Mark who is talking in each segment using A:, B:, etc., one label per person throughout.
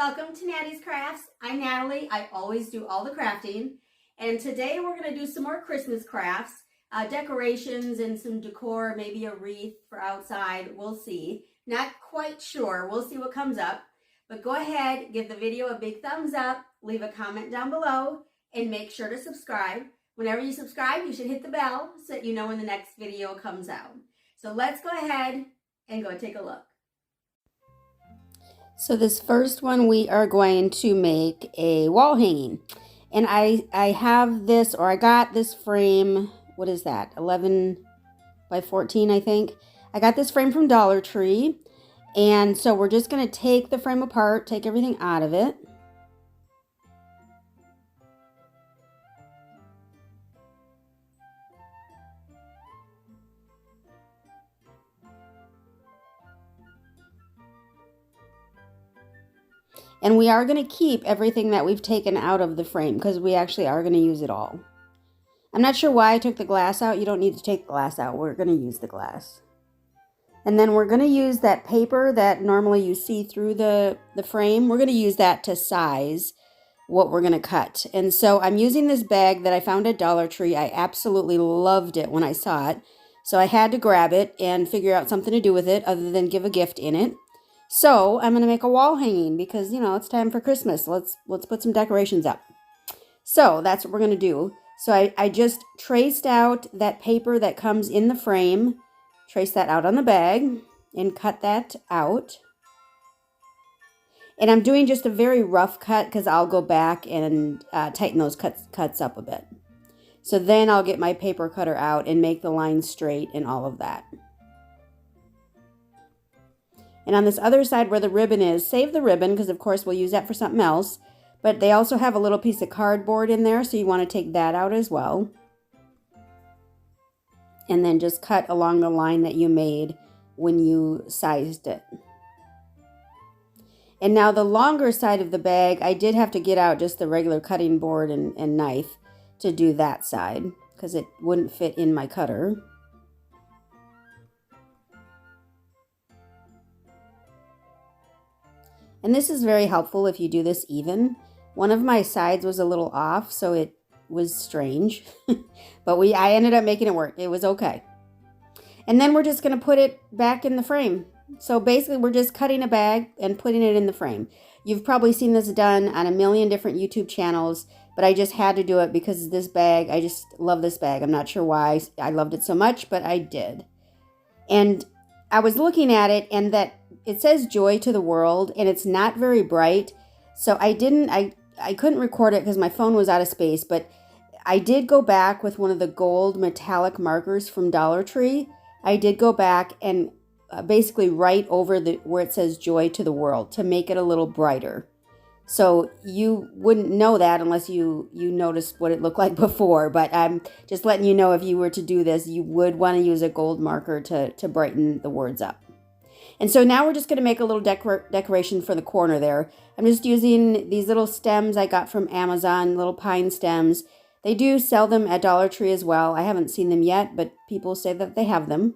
A: Welcome to Nattys Crafts. I'm Natalie. I always do all the crafting. And today we're going to do some more Christmas crafts, decorations and some decor, maybe a wreath for outside. We'll see. Not quite sure. We'll see what comes up. But go ahead, give the video a big thumbs up, leave a comment down below, and make sure to subscribe. Whenever you subscribe, you should hit the bell so that you know when the next video comes out. So let's go ahead and go take a look. So this first one, we are going to make a wall hanging. And I have this, or I got this frame, what is that, 11 by 14, I think. I got this frame from Dollar Tree. And so we're just going to take the frame apart, take everything out of it. And we are going to keep everything that we've taken out of the frame because we actually are going to use it all. I'm not sure why I took the glass out. You don't need to take the glass out. We're going to use the glass. And then we're going to use that paper that normally you see through the frame. We're going to use that to size what we're going to cut. And so I'm using this bag that I found at Dollar Tree. I absolutely loved it when I saw it. So I had to grab it and figure out something to do with it other than give a gift in it. So I'm going to make a wall hanging because, you know, it's time for Christmas. Let's put some decorations up. So that's what we're going to do. So I just traced out that paper that comes in the frame, trace that out on the bag and cut that out. And I'm doing just a very rough cut because I'll go back and tighten those cuts up a bit. So then I'll get my paper cutter out and make the lines straight and all of that. And on this other side where the ribbon is, save the ribbon because of course we'll use that for something else. But they also have a little piece of cardboard in there, so you want to take that out as well. And then just cut along the line that you made when you sized it. And now the longer side of the bag, I did have to get out just the regular cutting board and knife to do that side because it wouldn't fit in my cutter. And this is very helpful if you do this even. One of my sides was a little off, so it was strange. But I ended up making it work. It was okay. And then we're just going to put it back in the frame. So basically we're just cutting a bag and putting it in the frame. You've probably seen this done on a million different YouTube channels, but I just had to do it because this bag, I just love this bag. I'm not sure why I loved it so much, but I did. And I was looking at it and that it says joy to the world and it's not very bright. So I couldn't record it because my phone was out of space, but I did go back with one of the gold metallic markers from Dollar Tree. I did go back and basically write over where it says joy to the world to make it a little brighter. So you wouldn't know that unless you noticed what it looked like before, but I'm just letting you know if you were to do this, you would want to use a gold marker to brighten the words up. And so now we're just going to make a little decoration for the corner there. I'm just using these little stems I got from Amazon, little pine stems. They do sell them at Dollar Tree as well. I haven't seen them yet, but people say that they have them.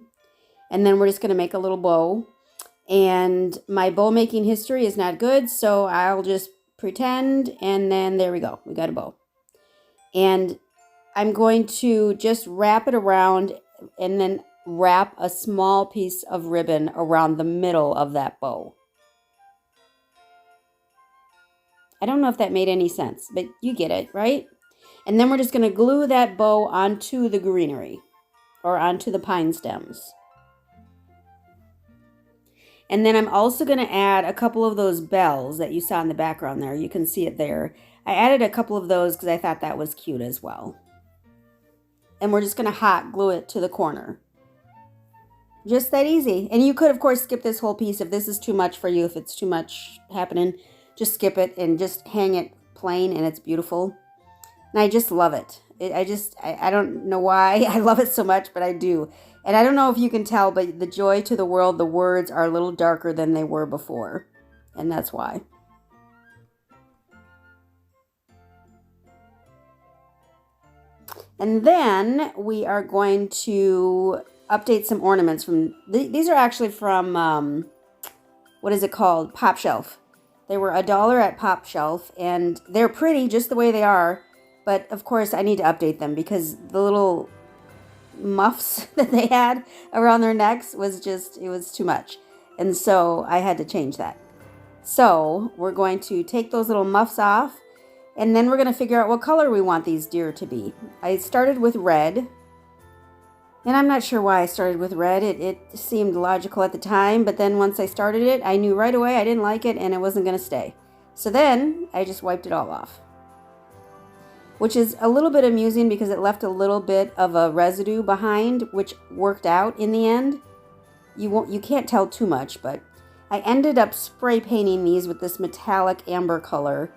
A: And then we're just going to make a little bow. And my bow making history is not good, so I'll just pretend. And then there we go. We got a bow. And I'm going to just wrap it around and then wrap a small piece of ribbon around the middle of that bow. I don't know if that made any sense, but you get it, right? And then we're just going to glue that bow onto the greenery or onto the pine stems. And then I'm also going to add a couple of those bells that you saw in the background there. You can see it there. I added a couple of those because I thought that was cute as well. And we're just going to hot glue it to the corner. Just that easy. And you could, of course, skip this whole piece if this is too much for you. If it's too much happening, just skip it and just hang it plain and it's beautiful. And I just love it. I don't know why I love it so much, but I do. And I don't know if you can tell, but the joy to the world, the words are a little darker than they were before. And that's why. And then we are going to update some ornaments from, these are actually from, what is it called? Pop Shelf. They were $1 at Pop Shelf, and they're pretty just the way they are. But of course, I need to update them because the little muffs that they had around their necks was just, it was too much. And so I had to change that. So we're going to take those little muffs off, and then we're going to figure out what color we want these deer to be. I started with red, and I'm not sure why I started with red. It seemed logical at the time, but then once I started it, I knew right away I didn't like it and it wasn't going to stay. So then I just wiped it all off, which is a little bit amusing because it left a little bit of a residue behind, which worked out in the end. You can't tell too much, but I ended up spray painting these with this metallic amber color,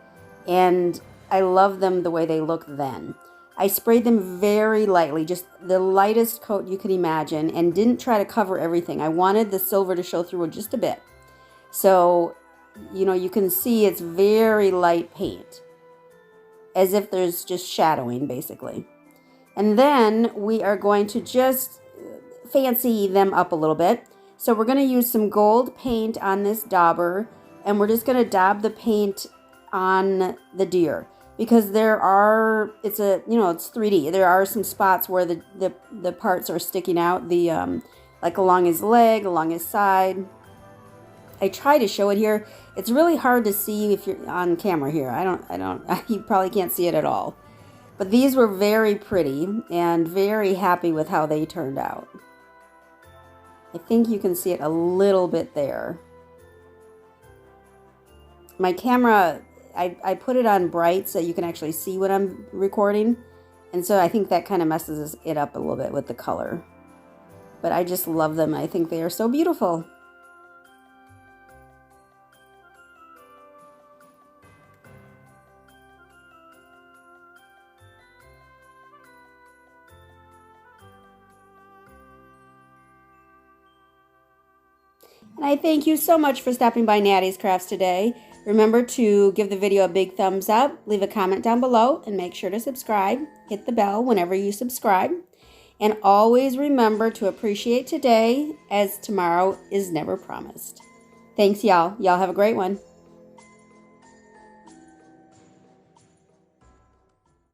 A: and I love them the way they look then. I sprayed them very lightly, just the lightest coat you could imagine, and didn't try to cover everything. I wanted the silver to show through just a bit. So, you can see it's very light paint, as if there's just shadowing, basically. And then we are going to just fancy them up a little bit. So we're going to use some gold paint on this dauber, and we're just going to daub the paint on the deer. Because it's 3D. There are some spots where the parts are sticking out, like along his leg, along his side. I try to show it here. It's really hard to see if you're on camera here. You probably can't see it at all. But these were very pretty and very happy with how they turned out. I think you can see it a little bit there. My camera, I put it on bright so you can actually see what I'm recording. And so I think that kind of messes it up a little bit with the color. But I just love them. I think they are so beautiful. And I thank you so much for stopping by Nattys Crafts today. Remember to give the video a big thumbs up, leave a comment down below, and make sure to subscribe. Hit the bell whenever you subscribe. And always remember to appreciate today, as tomorrow is never promised. Thanks, y'all. Y'all have a great one.